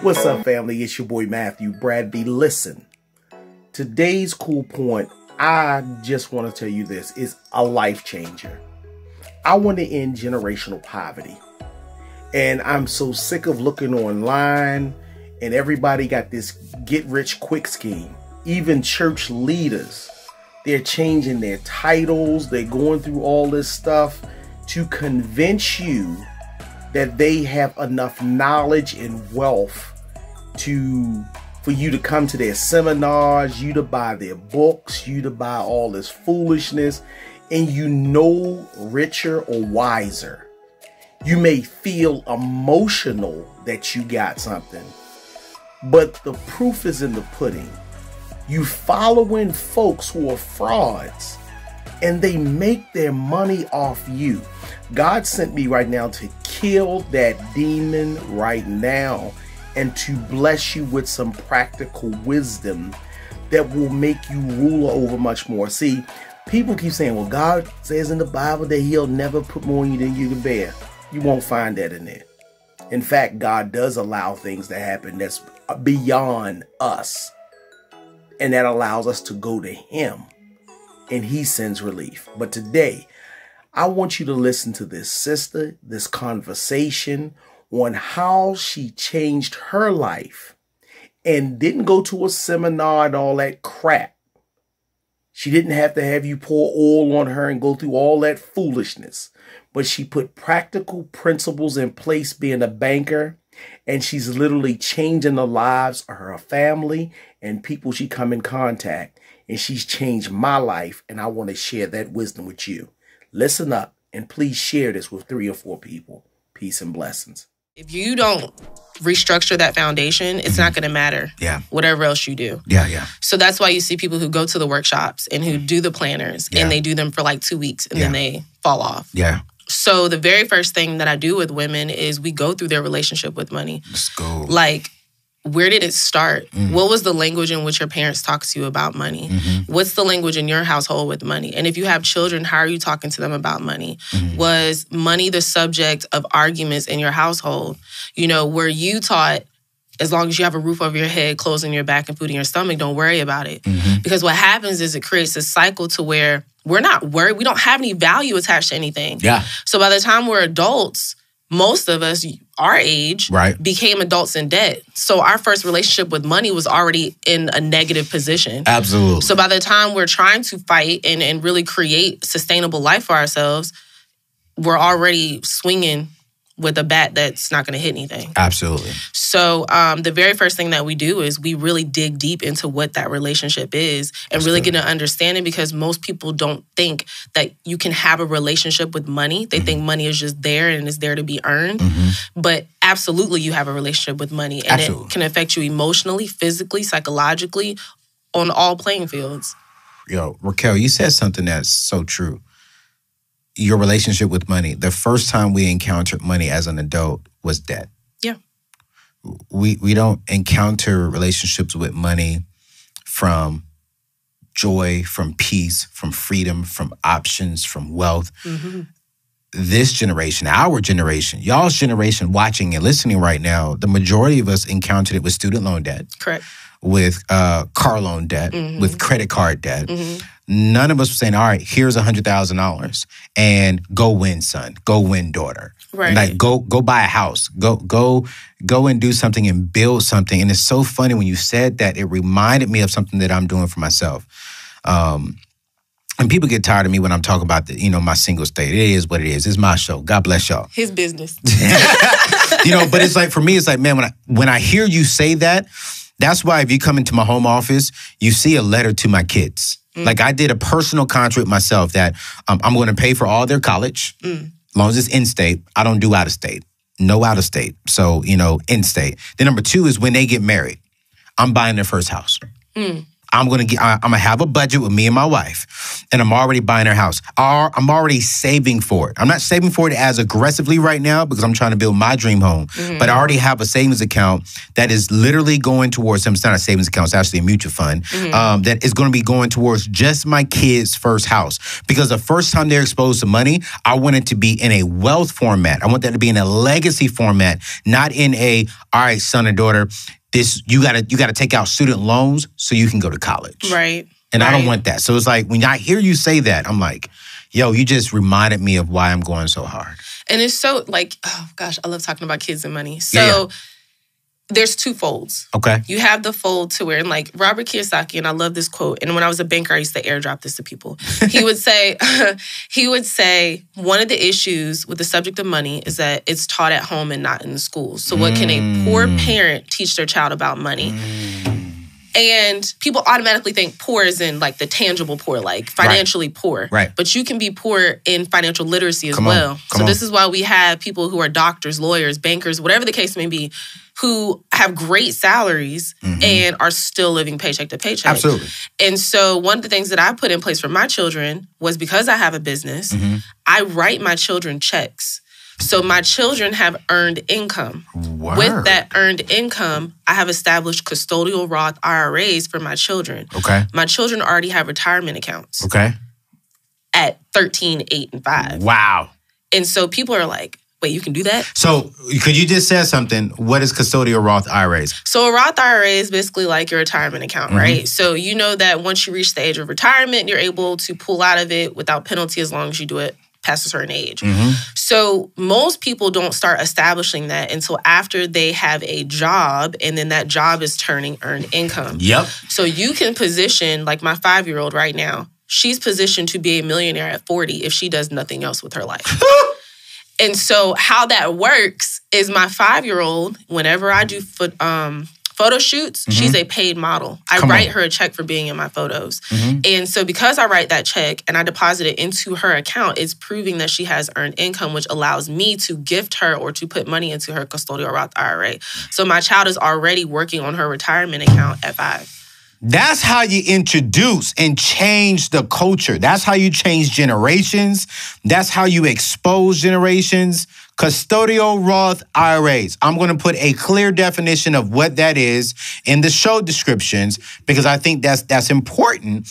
What's up, family? It's your boy Matthew Bradby. Listen, today's cool point, I just want to tell you this, is a life changer. I want to end generational poverty. And I'm so sick of looking online and everybody got this get-rich-quick scheme. Even church leaders, they're changing their titles. They're going through all this stuff to convince you that they have enough knowledge and wealth for you to come to their seminars, you to buy their books, you to buy all this foolishness, and you know richer or wiser. You may feel emotional that you got something, but the proof is in the pudding. You following folks who are frauds, and they make their money off you. God sent me right now to kill that demon right now and to bless you with some practical wisdom that will make you ruler over much more. See, people keep saying, well, God says in the Bible that he'll never put more on you than you can bear. You won't find that in there. In fact, God does allow things to happen that's beyond us. And that allows us to go to him. And he sends relief. But today, I want you to listen to this sister, this conversation on how she changed her life and didn't go to a seminar and all that crap. She didn't have to have you pour oil on her and go through all that foolishness. But she put practical principles in place being a banker. And she's literally changing the lives of her family and people she come in contact. And she's changed my life, and I want to share that wisdom with you. Listen up, and please share this with 3 or 4 people. Peace and blessings. If you don't restructure that foundation, it's not going to matter. Yeah. Whatever else you do. Yeah. So that's why you see people who go to the workshops and who do the planners, and they do them for like 2 weeks, and then they fall off. Yeah. So the very first thing that I do with women is we go through their relationship with money. Let's go. Like, where did it start? What was the language in which your parents talked to you about money? What's the language in your household with money? And if you have children, how are you talking to them about money? Was money the subject of arguments in your household? You know, were you taught, as long as you have a roof over your head, clothes on your back, and food in your stomach, don't worry about it? Because what happens is it creates a cycle to where we're not worried. We don't have any value attached to anything. Yeah. So by the time we're adults, most of us, our age, became adults in debt. So our first relationship with money was already in a negative position. Absolutely. So by the time we're trying to fight and really create sustainable life for ourselves, we're already swinging with a bat that's not going to hit anything. Absolutely. So the very first thing that we do is we really dig deep into what that relationship is and really get an understanding, because most people don't think that you can have a relationship with money. They think money is just there and is there to be earned. But absolutely you have a relationship with money, and it can affect you emotionally, physically, psychologically, on all playing fields. Yo, Raquel, you said something that's so true. Your relationship with money. The first time we encountered money as an adult was debt. Yeah. We don't encounter relationships with money from joy, from peace, from freedom, from options, from wealth. This generation, our generation, y'all's generation watching and listening right now, the majority of us encountered it with student loan debt. Correct. With car loan debt, with credit card debt. None of us were saying, all right, here's $100,000 and go win, son. Go win, daughter. Right. Like go buy a house. Go and do something and build something. And it's so funny when you said that, it reminded me of something that I'm doing for myself. And people get tired of me when I'm talking about my single state. It is what it is. It's my show. God bless y'all. His business. But it's like, for me, it's like, man, when I hear you say that, that's why if you come into my home office, you see a letter to my kids. Like, I did a personal contract myself that I'm going to pay for all their college, as long as it's in-state. I don't do out-of-state. No out-of-state. So, in-state. Then number 2 is when they get married, I'm buying their first house. I'm gonna have a budget with me and my wife, and I'm already buying our house. I'm already saving for it. I'm not saving for it as aggressively right now because I'm trying to build my dream home. But I already have a savings account that is literally going towards them. It's not a savings account; it's actually a mutual fund that is going to be going towards just my kids' first house. Because the first time they're exposed to money, I want it to be in a wealth format. I want that to be in a legacy format, not in a all right, son or daughter. You gotta take out student loans so you can go to college. Right. And I don't want that. So it's like when I hear you say that, I'm like, yo, you just reminded me of why I'm going so hard. And it's so like, oh gosh, I love talking about kids and money. So there's two folds. Okay. You have the fold to where, and like Robert Kiyosaki, and I love this quote, and when I was a banker, I used to airdrop this to people. He would say, one of the issues with the subject of money is that it's taught at home and not in the schools. So what can a poor parent teach their child about money? And people automatically think poor is in like the tangible poor, like financially poor. Right. But you can be poor in financial literacy as well. So this is why we have people who are doctors, lawyers, bankers, whatever the case may be, who have great salaries and are still living paycheck to paycheck. Absolutely. And so one of the things that I put in place for my children was because I have a business, I write my children checks. So my children have earned income. Word. With that earned income, I have established custodial Roth IRAs for my children. Okay. My children already have retirement accounts. Okay. At 13, 8, and 5. Wow. And so people are like, wait, you can do that? So could you just say something? What is custodial Roth IRAs? So a Roth IRA is basically like your retirement account, right? So you know that once you reach the age of retirement, you're able to pull out of it without penalty as long as you do it past a certain age. So most people don't start establishing that until after they have a job, and then that job is turning earned income. Yep. So you can position, like my 5-year-old right now, she's positioned to be a millionaire at 40 if she does nothing else with her life. And so how that works is my 5-year-old, whenever I do photo shoots, she's a paid model. I write her a check for being in my photos. And so because I write that check and I deposit it into her account, it's proving that she has earned income, which allows me to gift her or to put money into her custodial Roth IRA. So my child is already working on her retirement account at 5. That's how you introduce and change the culture. That's how you change generations. That's how you expose generations. Custodial Roth IRAs. I'm going to put a clear definition of what that is in the show descriptions because I think that's important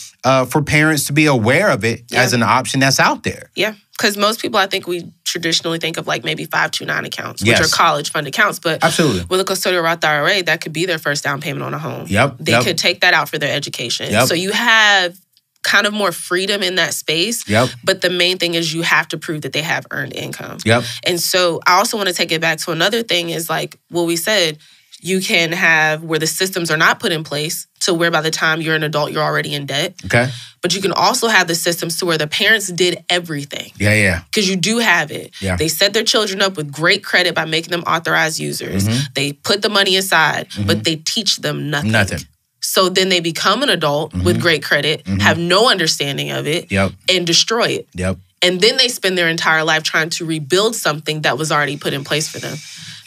for parents to be aware of it as an option that's out there. Yeah, because most people, I think we traditionally think of like maybe 529 accounts, which are college fund accounts. But with a custodial Roth IRA, that could be their first down payment on a home. They could take that out for their education. So you have kind of more freedom in that space. But the main thing is you have to prove that they have earned income. And so I also want to take it back to another thing is like what we said, you can have where the systems are not put in place to where by the time you're an adult, you're already in debt. But you can also have the systems to where the parents did everything. Because you do have it. They set their children up with great credit by making them authorized users. They put the money aside, but they teach them nothing. So then they become an adult with great credit, have no understanding of it, and destroy it. And then they spend their entire life trying to rebuild something that was already put in place for them.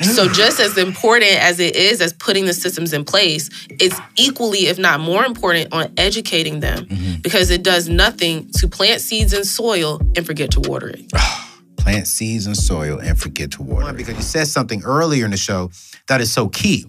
So just as important as it is as putting the systems in place, it's equally, if not more important, on educating them because it does nothing to plant seeds in soil and forget to water it. Plant seeds in soil and forget to water it. Because you said something earlier in the show that is so key,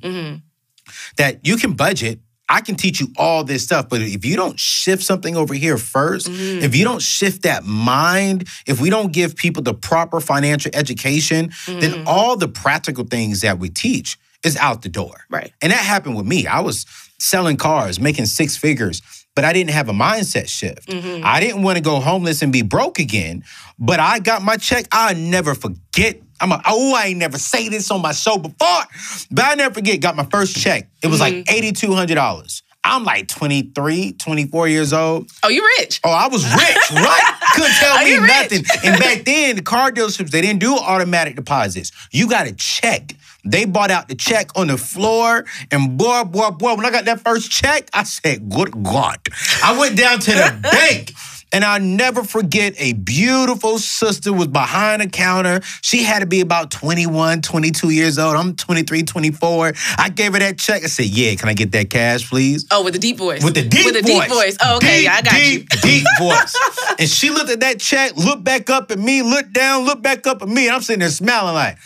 that you can budget. I can teach you all this stuff, but if you don't shift something over here first, if you don't shift that mind, if we don't give people the proper financial education, then all the practical things that we teach is out the door. And that happened with me. I was selling cars, making 6 figures, but I didn't have a mindset shift. I didn't want to go homeless and be broke again, but I got my check. I'll never forget. I ain't never say this on my show before, but I never forget, got my first check. It was like $8,200. I'm like 23, 24 years old. Oh, you rich. Oh, I was rich, right? Couldn't tell me nothing. And back then, the car dealerships, they didn't do automatic deposits. You got a check. They bought out the check on the floor, and boy, when I got that first check, I said, good God. I went down to the bank. And I'll never forget a beautiful sister was behind the counter. She had to be about 21, 22 years old. I'm 23, 24. I gave her that check. I said, yeah, can I get that cash, please? Oh, with the deep voice. With the deep voice. Oh, okay, deep, I got you. Deep voice. And she looked at that check, looked back up at me, looked down, looked back up at me, and I'm sitting there smiling like,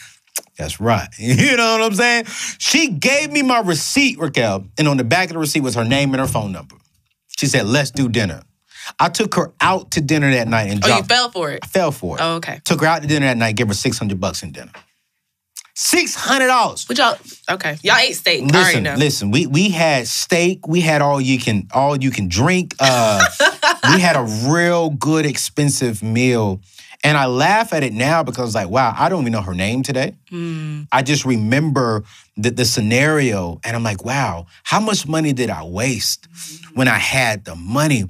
that's right. You know what I'm saying? She gave me my receipt, Raquel, and on the back of the receipt was her name and her phone number. She said, let's do dinner. I took her out to dinner that night and you fell for it? I fell for it. Oh, okay. Took her out to dinner that night, gave her $600 in dinner. $600. But y'all ate steak. I already know. Listen, we had steak. We had all you can drink. We had a real good, expensive meal. And I laugh at it now because, like, wow, I don't even know her name today. I just remember the scenario, and I'm like, wow, how much money did I waste when I had the money?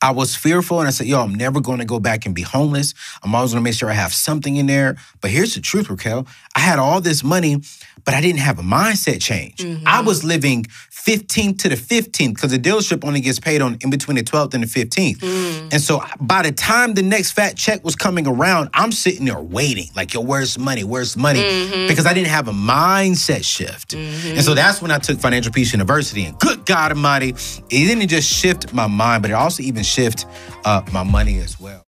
I was fearful, and I said, yo, I'm never going to go back and be homeless. I'm always going to make sure I have something in there. But here's the truth, Raquel. I had all this money, but I didn't have a mindset change. I was living 15th to the 15th because the dealership only gets paid on in between the 12th and the 15th. And so by the time the next fat check was coming around, I'm sitting there waiting. Like, yo, where's the money? Where's the money? Because I didn't have a mindset shift. And so that's when I took Financial Peace University. And good God Almighty, it didn't just shift my mind, but it also even shift my money as well.